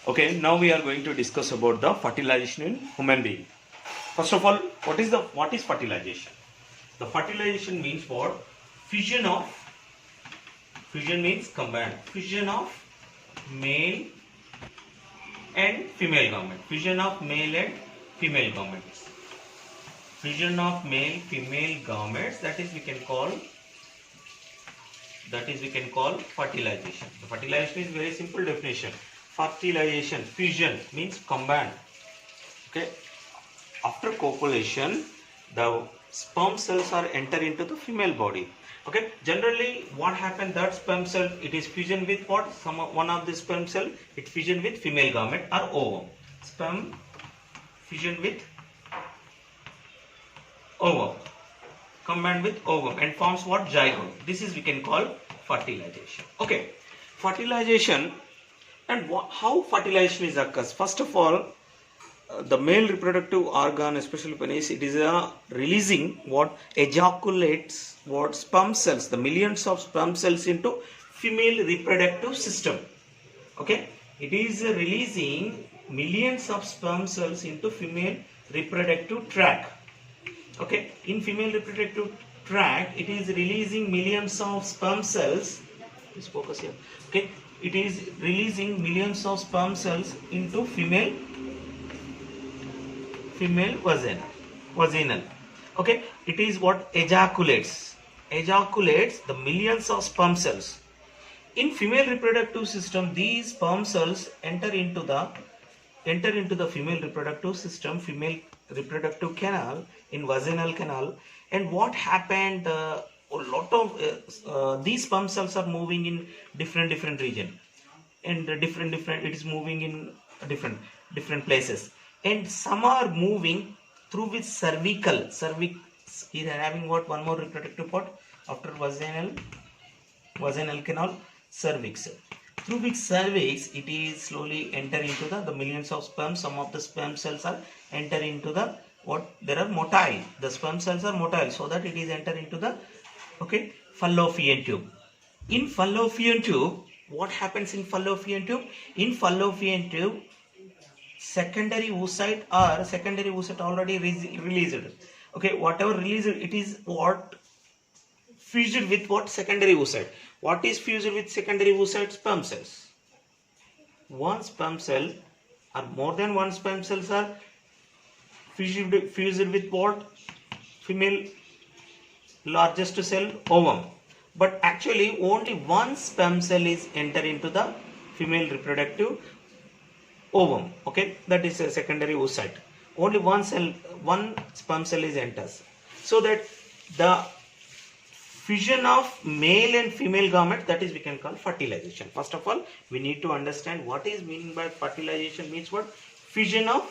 Okay, now we are going to discuss about the fertilization in human being. First of all, what is fertilization? The fertilization means what? Fusion means combined. Fusion of male and female gamete. Fusion of male and female gametes. Fusion of male female gametes, that is we can call fertilization. The fertilization is very simple definition. Fertilization, fusion means combine. Okay, after copulation, the sperm cells are enter into the female body. Okay, generally what happens, that sperm cell, it is fusion with what? One of the sperm cell, it fusion with female gamete or ovum. Sperm fusion with ovum, combined with ovum and forms what? Zygote. This is we can call fertilization. Okay, fertilization. And how fertilization is occurs? First of all, the male reproductive organ, especially penis, it is releasing what? Ejaculates what? Sperm cells, the millions of sperm cells into female reproductive system. Okay, it is releasing millions of sperm cells into female reproductive tract. Okay, in female reproductive tract, it is releasing millions of sperm cells. Please focus here. Okay, it is releasing millions of sperm cells into female vaginal. Okay, it is what? Ejaculates the millions of sperm cells. In female reproductive system, these sperm cells enter into the female reproductive system, female reproductive canal, in vaginal canal. And what happened? A lot of these sperm cells are moving in different region, and different it is moving in different places, and some are moving through with cervix is having what? One more reproductive part after vaginal canal, cervix. Through which cervix, it is slowly enter into the millions of sperm. Some of the sperm cells are enter into the what? There are motile. The sperm cells are motile, so that it is enter into the fallopian tube. In fallopian tube, what happens in fallopian tube? In fallopian tube, secondary oocyte already released. Okay, whatever released, it is what? Fused with what? Secondary oocyte. What is fused with secondary oocyte? Sperm cells. One sperm cell or more than one sperm cells are fused with what? Female largest cell, ovum. But actually only one sperm cell is enter into the female reproductive ovum. Okay, that is a secondary oocyte. Only one sperm cell is enters. So that the fusion of male and female gamete, that is we can call fertilization. First of all, we need to understand what is meaning by fertilization. Means what? Fusion of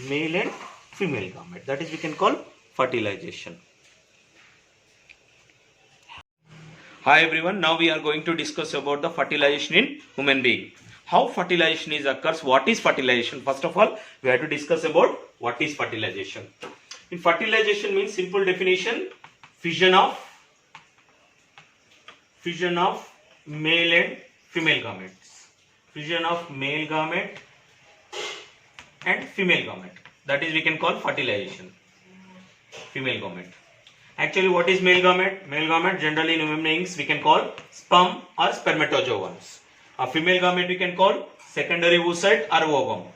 male and female gamete, that is we can call fertilization. Hi everyone, now we are going to discuss about the fertilization in human being. How fertilization is occurs? What is fertilization? First of all, we have to discuss about what is fertilization. In fertilization means simple definition: fusion of male and female gametes. Fusion of male gamete and female gamete, that is we can call fertilization. Female gamete. Actually, what is male gamete? Male gamete generally in human beings we can call sperm or spermatozoans. A female gamete we can call secondary oocyte or ovum.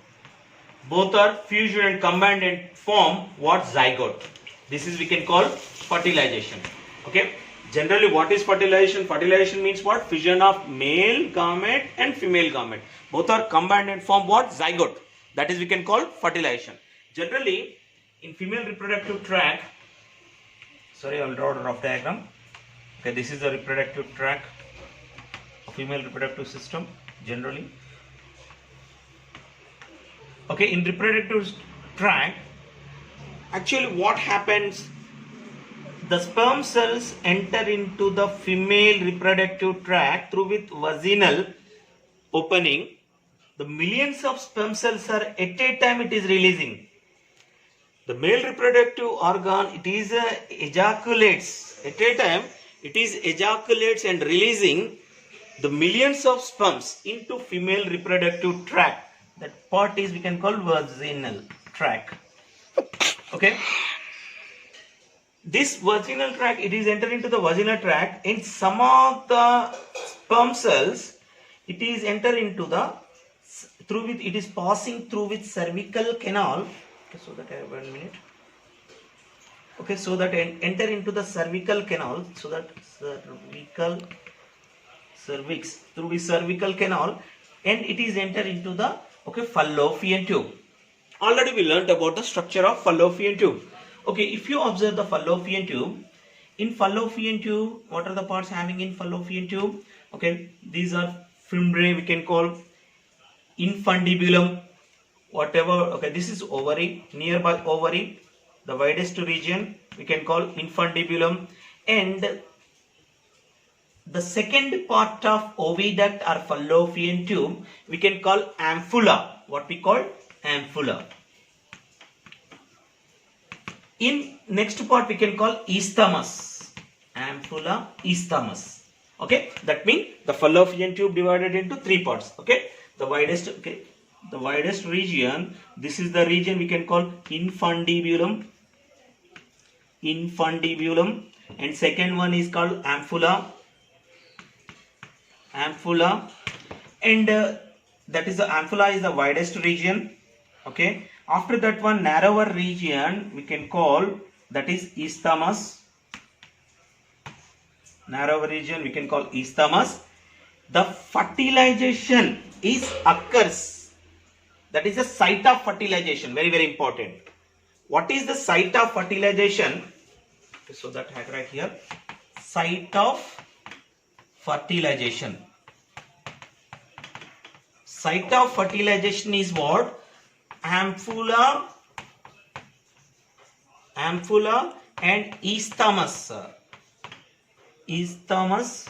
Both are fused and combined and form what? Zygote. This is we can call fertilization. Okay. Generally, what is fertilization? Fertilization means what? Fusion of male gamete and female gamete. Both are combined and form what? Zygote. That is we can call fertilization. Generally, in female reproductive tract, sorry, I will draw a rough diagram. Okay, this is the reproductive tract of female reproductive system generally. Okay, in reproductive tract, actually what happens? The sperm cells enter into the female reproductive tract through with vaginal opening. The millions of sperm cells are at a time it is releasing. The male reproductive organ, it is ejaculates at a time. It is ejaculates and releasing the millions of sperms into female reproductive tract. That part is we can call vaginal tract. Okay. This vaginal tract, it is enter into the vaginal tract. In some of the sperm cells, it is enter into the through with it is passing through with cervical canal. Okay, so that I have 1 minute. Okay, so that enter into the cervical canal, so that cervix through the cervical canal, and it is enter into the fallopian tube. Already we learnt about the structure of fallopian tube. Okay, if you observe the fallopian tube, in fallopian tube, what are the parts having in fallopian tube? Okay, these are fimbriae, we can call infundibulum, whatever. Okay, this is ovary, nearby ovary, the widest region we can call infundibulum, and the second part of oviduct or fallopian tube we can call ampulla. What we call ampulla. In next part we can call isthmus. Ampulla, isthmus. Okay, that means the fallopian tube divided into three parts. Okay, the widest region, this is the region we can call infundibulum, and second one is called ampulla, and that is the ampulla is the widest region. Okay, after that one narrower region we can call, that is isthmus. Narrower region we can call isthmus. The fertilization occurs. That is the site of fertilization. Very, very important. What is the site of fertilization? Okay, so that I write here. Site of fertilization. Site of fertilization is what? Ampulla and isthmus. Isthmus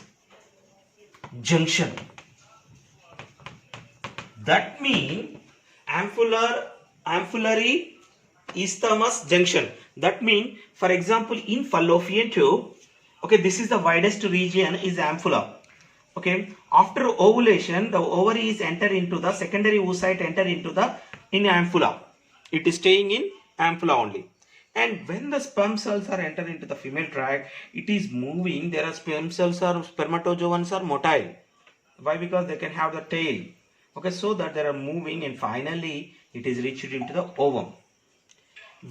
junction. That means ampullary isthmus junction. That means, for example, in fallopian tube, okay, this is the widest region is ampulla. Okay, after ovulation, the ovary is enter into the secondary oocyte enter into the in ampulla. It is staying in ampulla only. And when the sperm cells are enter into the female tract, it is moving. There are sperm cells or spermatozoans are motile. Why? Because they can have the tail. Okay, so that they are moving, and finally it is reached into the ovum.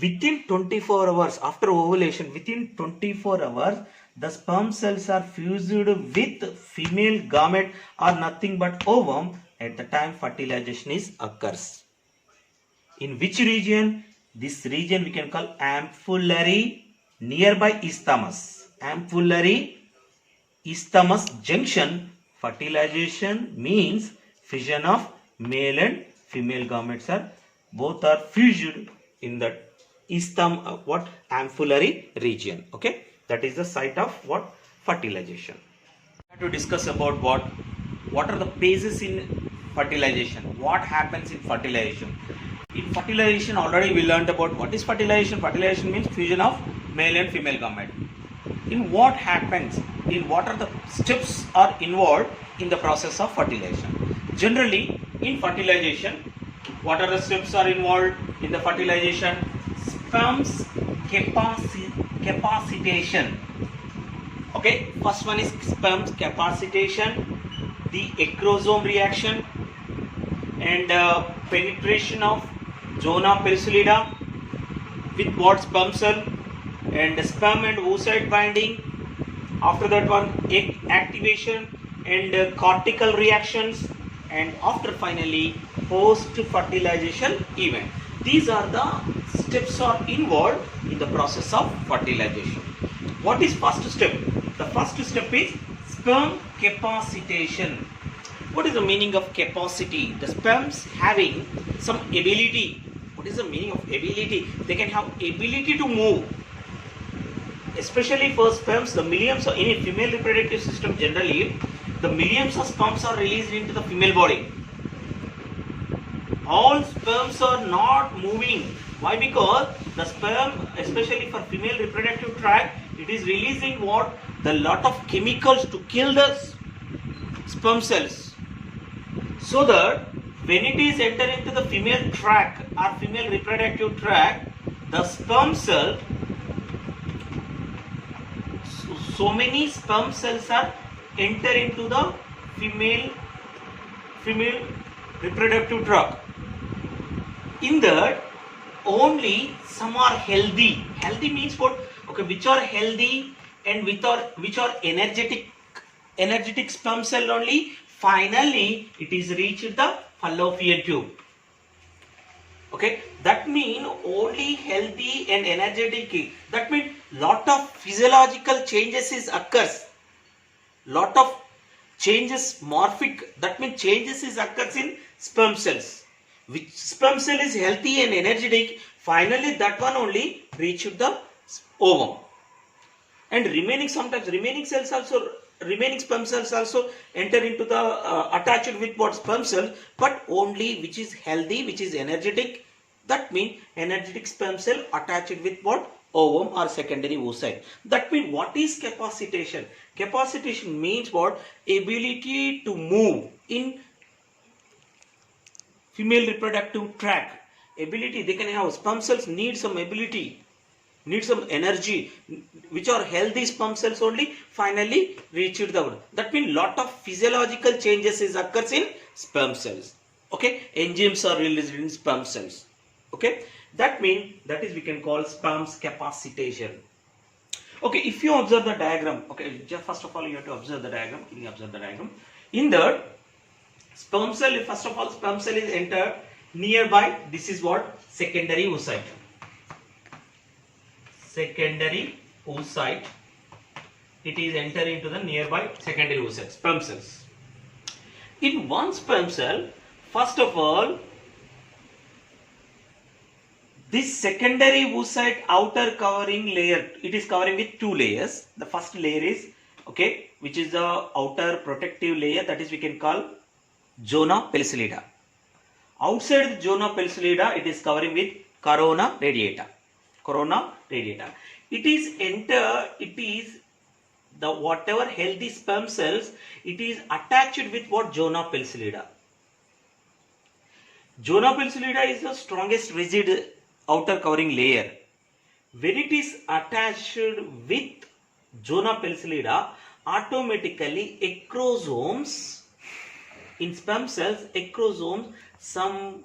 Within 24 hours after ovulation, within 24 hours, the sperm cells are fused with female gamete or nothing but ovum. At the time fertilization occurs. In which region? This region we can call ampullary, nearby isthmus. Ampullary isthmus junction. Fertilization means fission of male and female gametes are both are fused in the ampullary region. Okay, that is the site of what? Fertilization. We have to discuss about what are the phases in fertilization. What happens in fertilization? In fertilization, already we learned about what is fertilization. Fertilization means fusion of male and female gamete. In what happens? In what are the steps are involved in the process of fertilization? Generally, in fertilization, what are the steps are involved in the fertilization? Sperm's capacitation. Okay, first one is sperm's capacitation, the acrosome reaction, and penetration of zona pellucida with what? Sperm cell, and sperm and oocyte binding. After that one, egg activation and cortical reactions, and after finally post fertilization event. These are the steps are involved in the process of fertilization. What is first step? The first step is sperm capacitation. What is the meaning of capacity? The sperms having some ability. What is the meaning of ability? They can have ability to move. Especially for sperms, the millions of, in a female reproductive system generally, the millions of sperms are released into the female body. All sperms are not moving. Why? Because the sperm, especially for female reproductive tract, it is releasing what? The lot of chemicals to kill the sperm cells. So that when it is entering into the female tract or female reproductive tract, the sperm cell, so many sperm cells are enter into the female reproductive tract. In that, only some are healthy. Healthy means what? Okay, which are healthy and which are energetic sperm cell only. Finally, it is reached the fallopian tube. Okay, that means only healthy and energetic. That means lot of physiological changes is occurs. Lot of changes morphic. That means changes is occurs in sperm cells. Which sperm cell is healthy and energetic. Finally, that one only reached the ovum. And remaining sometimes remaining sperm cells also enter into the attached with what sperm cell, but only which is healthy, which is energetic. That means energetic sperm cell attached with what? Ovum or secondary oocyte. That means what is capacitation? Capacitation means what? Ability to move in female reproductive tract. Ability, they can have sperm cells need some ability, need some energy, which are healthy sperm cells only finally reach it the. That means lot of physiological changes is occurs in sperm cells. Okay, enzymes are released in sperm cells. Okay, that means that is we can call sperm's capacitation. Okay, if you observe the diagram, okay, just first of all you have to observe the diagram. Can you observe the diagram? In the sperm cell, first of all, sperm cell is entered nearby. This is what? Secondary oocyte. Secondary oocyte. It is entered into the nearby secondary oocyte, sperm cells. In one sperm cell, first of all, this secondary oocyte outer covering layer, it is covering with two layers. The first layer is, okay, which is the outer protective layer, that is we can call zona pellucida. Outside the zona pellucida, it is covering with corona radiata. Corona radiata. It is the whatever healthy sperm cells, it is attached with what? Zona pellucida. Zona pellucida is the strongest rigid outer covering layer. When it is attached with zona pellucida, automatically acrosomes in sperm cells, acrosomes, some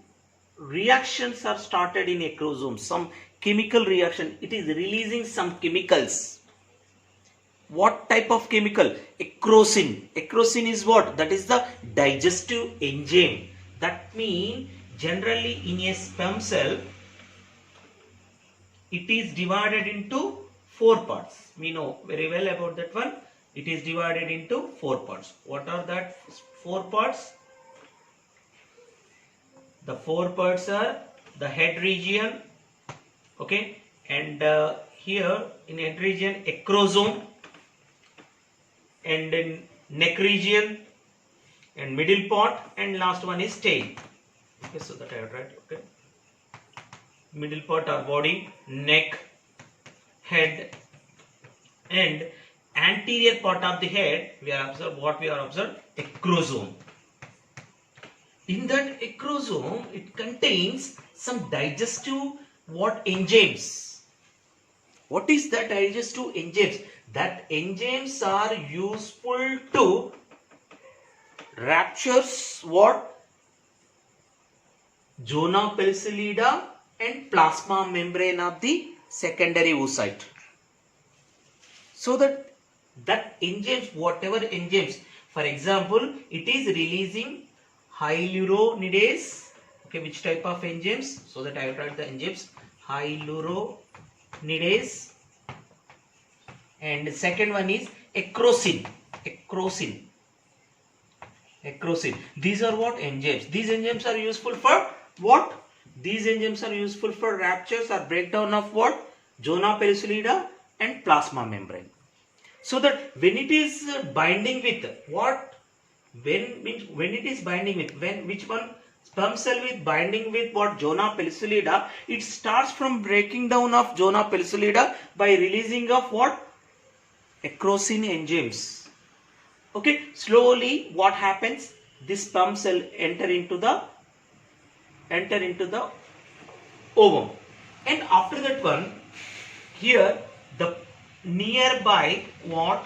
reactions are started in acrosomes, some chemical reaction. It is releasing some chemicals. What type of chemical? Acrosin. Acrosin is what? That is the digestive enzyme. That means generally in a sperm cell, it is divided into 4 parts. We know very well about that one. It is divided into 4 parts. What are that 4 parts? The 4 parts are the head region, okay, and here in head region acrosome, and in neck region, and middle part, and last one is tail. Okay, so that I have right. Okay, middle part are body, neck, head, and anterior part of the head. We are observed what we are observed acrosome. In that acrosome, it contains some digestive what enzymes. What is that digestive enzymes? That enzymes are useful to ruptures what? Zona pellucida and plasma membrane of the secondary oocyte. So that enzymes, whatever enzymes, for example, it is releasing hyaluronidase. Okay, which type of enzymes? So that I will write the enzymes. Hyaluronidase. And the second one is acrosin. Acrosin. Acrosin. These are what? Enzymes. These enzymes are useful for what? These enzymes are useful for ruptures or breakdown of what? Zona pellucida and plasma membrane. So that when it is binding with what? When it is binding with, when which one? Sperm cell with binding with what? Zona pellucida. It starts from breaking down of zona pellucida by releasing of what? Acrosin enzymes. Okay, slowly what happens? This sperm cell enter into the enter into the ovum, and after that one, here the nearby what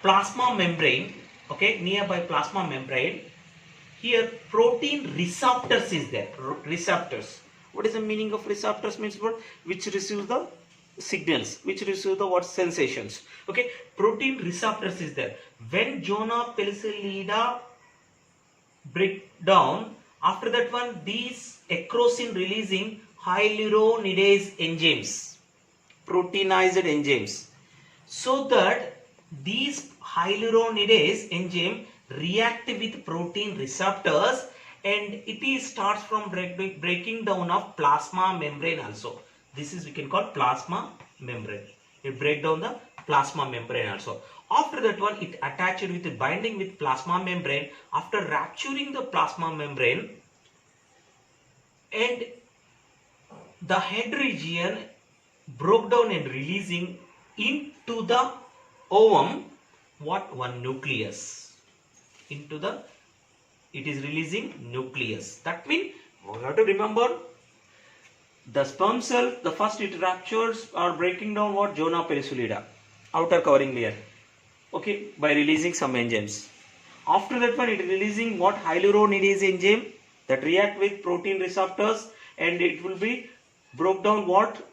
plasma membrane, okay, nearby plasma membrane, here protein receptors is there. Receptors. What is the meaning of receptors? Means what? Which receives the signals, which receive the what sensations. Okay, protein receptors is there. When zona pellucidata break down, after that one, these acrosin releasing hyaluronidase enzymes, proteinized enzymes, so that these hyaluronidase enzyme react with protein receptors, and it is starts from breaking down of plasma membrane also. This is we can call plasma membrane. It break down the plasma membrane also. After that one, it attached with binding with plasma membrane. After rupturing the plasma membrane, and the head region broke down and releasing into the ovum what? One nucleus. Into the, it is releasing nucleus. That means we have to remember the sperm cell, the first it ruptures or breaking down what? Zona pellucidata, outer covering layer, okay, by releasing some enzymes. After that one, it is releasing what? Hyaluronidase enzyme that react with protein receptors, and it will be broke down what?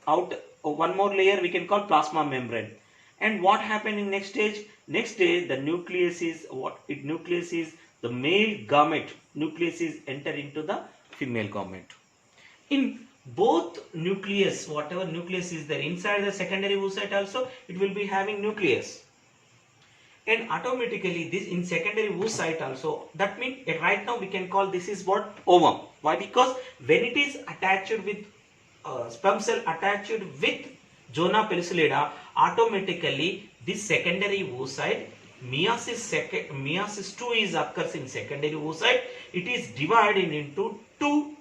Out one more layer we can call plasma membrane. And what happened in next stage? Next stage, the nucleus is what? It nucleus is the male gamete. Nucleus is enter into the female gamete. In both nucleus, whatever nucleus is there inside the secondary oocyte also, it will be having nucleus. And automatically this in secondary oocyte also, that means right now we can call this is what? Ovum. Why? Because when it is attached with sperm cell attached with zona pellucidata, automatically this secondary oocyte, meiosis 2 is occurs in secondary oocyte. It is divided into two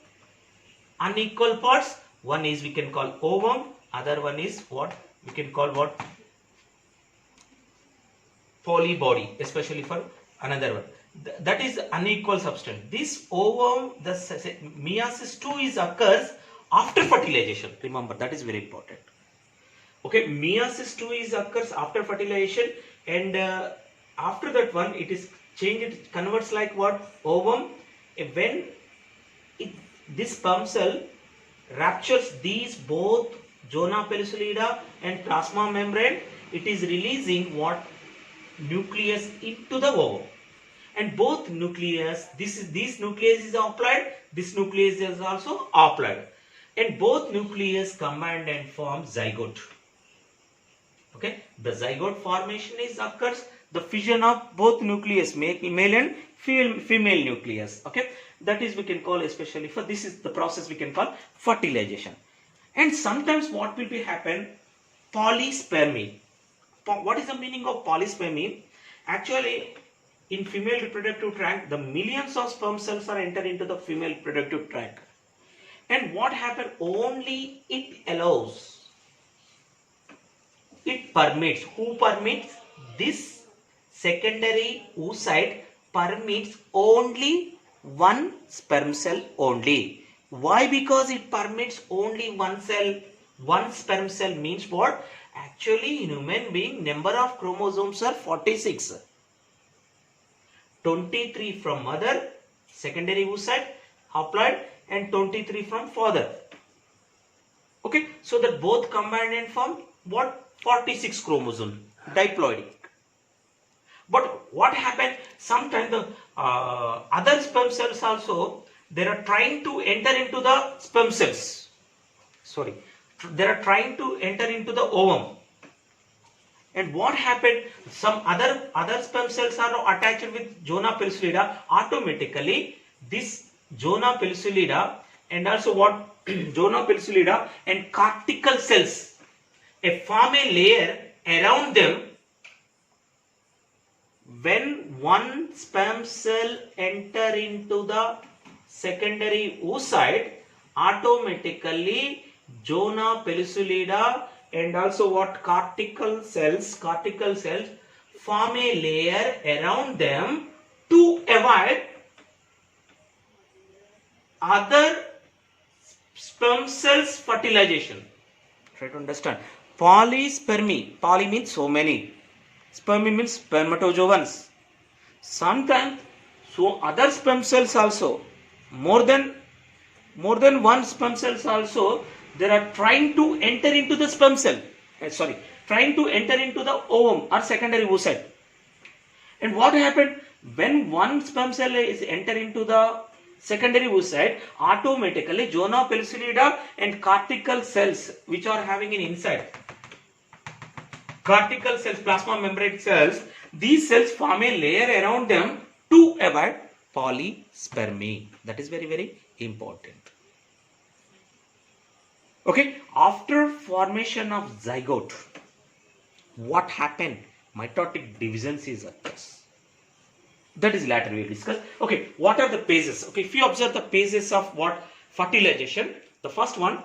unequal parts. One is we can call ovum, other one is what? We can call what? Polybody, especially for another one. That is unequal substance. This ovum, the meiosis 2 is occurs after fertilization. Remember, that is very important. Okay, meiosis 2 is occurs after fertilization, and after that one, it is changed, it converts like what? Ovum. When this sperm cell ruptures these both zona pellucidata and plasma membrane, it is releasing what? Nucleus into the ovum. And both nucleus, this nucleus is applied, this nucleus is also applied, and both nucleus combined and form zygote. Okay, the zygote formation is occurs, the fission of both nucleus, male and female nucleus. Okay, that is we can call, especially for this is the process we can call fertilization. And sometimes what will be happen? Polyspermy. What is the meaning of polyspermy? Actually, in female reproductive tract, the millions of sperm cells are entered into the female reproductive tract. And what happens? Only it allows, it permits. Who permits? This secondary oocyte permits only one sperm cell only. Why? Because it permits only one cell. One sperm cell means what? Actually, in human being, number of chromosomes are 46. 23 from mother, secondary oocyte, haploid, and 23 from father. Okay, so that both combined and form what? 46 chromosomes, diploidic. But what happened? Sometimes the other sperm cells also, they are trying to enter into the sperm cells. Sorry. They are trying to enter into the ovum. And what happened? Some other sperm cells are attached with zona pellucidata. Automatically, this zona pellucidata and also what? Zona pellucidata and cortical cells form a layer around them. When one sperm cell enter into the secondary oocyte, automatically zona pellucidata and also what? Cortical cells form a layer around them to avoid other sperm cells fertilization. Try to understand. Polyspermy. Poly means so many. Spermy means spermatozoans. Sometimes so other sperm cells also, more than one sperm cells also, they are trying to enter into the sperm cell. Trying to enter into the ovum or secondary oocyte. And what happened when one sperm cell is enter into the secondary oocyte, automatically zona pellucidata and cortical cells which are having an inside, cortical cells, plasma membrane cells, these cells form a layer around them to avoid polyspermy. That is very, very important. Okay, after formation of zygote, what happened? Mitotic divisions is occurs. That is later we will discuss. Okay, what are the phases? Okay, if you observe the phases of what fertilization, the first one,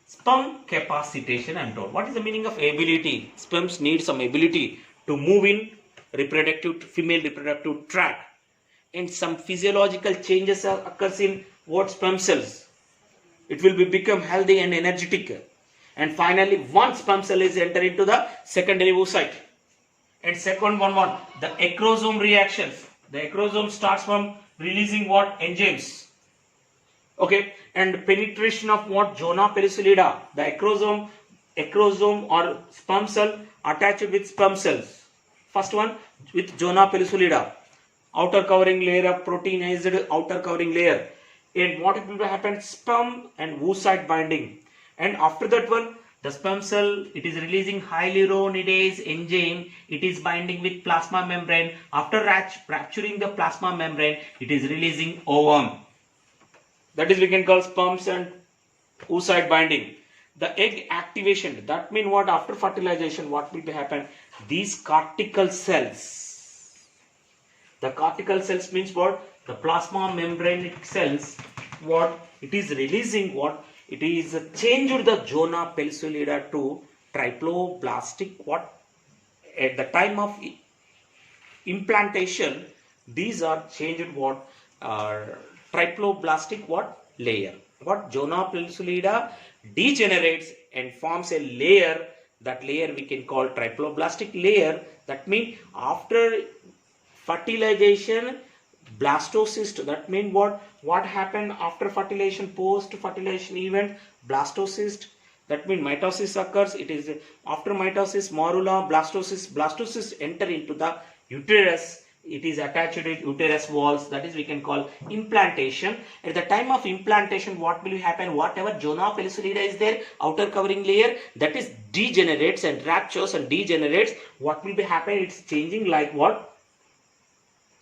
sperm capacitation. I am told. What is the meaning of ability? Sperms need some ability to move in female reproductive tract, and some physiological changes occurs in what sperm cells. It will become healthy and energetic. And finally, one sperm cell is enter into the secondary oocyte. And second one, the acrosome reactions. The acrosome starts from releasing what? Enzymes. Okay, and penetration of what? Zona pellucidata. The acrosome or sperm cell attached with sperm cells. First one with zona pellucidata, outer covering layer of proteinized outer covering layer. And what will happen? Sperm and oocyte binding. And after that one, the sperm cell, it is releasing hyaluronidase enzyme. It is binding with plasma membrane. After rupturing the plasma membrane, it is releasing ovum. That is we can call sperms and oocyte binding. The egg activation. That means what? After fertilization, what will happen? These cortical cells. The cortical cells means what? The plasma membrane cells. What? It is releasing what? It is changed the zona pellucidata to triploblastic. What? At the time of implantation, these are changed what? Triploblastic what? Layer. What? Zona pellucidata degenerates and forms a layer. That layer we can call triploblastic layer. That means after fertilization, blastocyst. That means what happened after fertilization, post fertilization event, blastocyst. That means mitosis occurs. It is after mitosis, morula, blastocyst enter into the uterus. It is attached with uterus walls. That is we can call implantation. At the time of implantation, what will happen? Whatever zona pellucidata is there, outer covering layer, that is degenerates and ruptures and degenerates. What will be happen? It's changing like what?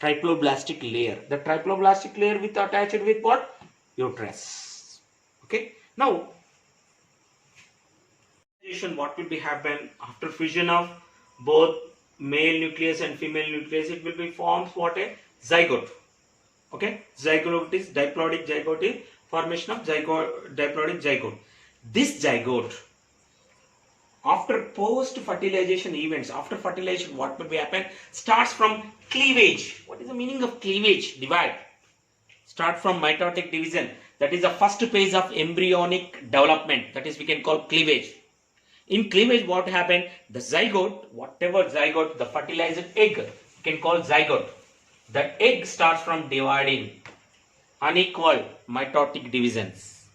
Triploblastic layer. The triploblastic layer with attached with what? Uterus. Okay. Now, what will be happen after fusion of both male nucleus and female nucleus? It will be formed what? A zygote. Okay. Zygote is diploidic zygote is formation of diploidic zygote. This zygote, after post fertilization events, after fertilization, what will be happen? Starts from cleavage. What is the meaning of cleavage? Divide. Start from mitotic division. That is the first phase of embryonic development. That is we can call cleavage. In cleavage, what happened? The zygote, whatever zygote, the fertilized egg, we can call zygote. That egg starts from dividing. Unequal mitotic divisions.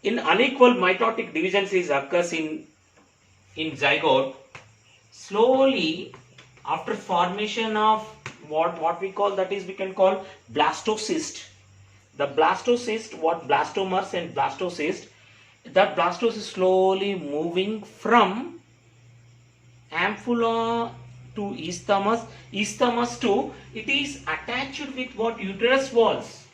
In unequal mitotic divisions is occurs in zygote. Slowly after formation of what we call, that is we can call blastocyst. The blastocyst, what? Blastomers and blastocyst. That blastocyst slowly moving from ampulla to isthmus to, it is attached with what? Uterus walls.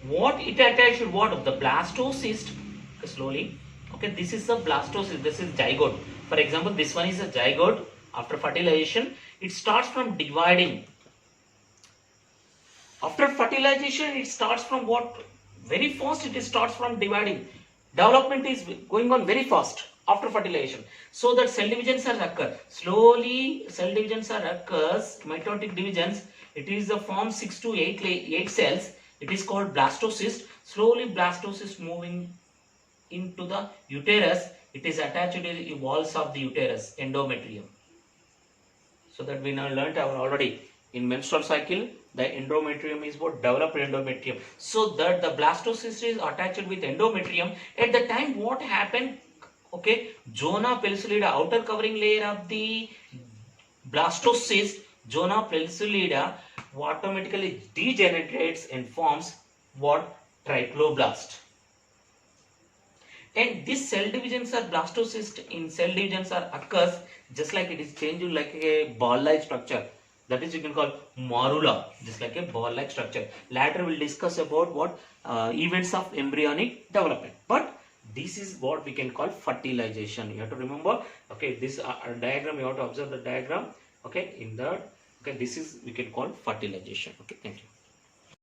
What it attached with what? Of the blastocyst. Slowly. Okay, this is the blastocyst. This is zygote. For example, this one is a zygote. After fertilization, it starts from dividing. After fertilization, it starts from what? Very fast. It starts from dividing. Development is going on very fast after fertilization. So that cell divisions are occur. Slowly cell divisions are occurs, mitotic divisions, it is the form 6 to 8 cells. It is called blastocyst. Slowly blastocyst moving into the uterus. It is attached to the walls of the uterus, endometrium. So that we now learnt already in menstrual cycle, the endometrium is what? Developed endometrium. So that the blastocyst is attached with endometrium. At the time, what happened? Okay, zona pellucida, outer covering layer of the blastocyst, zona pellucida, automatically degenerates and forms what? Triploblast. And these cell divisions are blastocyst in cell divisions are occurs just like it is changed like a ball-like structure. That is you can call morula, just like a ball-like structure. Later we'll discuss about what events of embryonic development. But this is what we can call fertilization. You have to remember. Okay, this diagram you have to observe the diagram. Okay, in the okay this is we can call fertilization. Okay, thank you.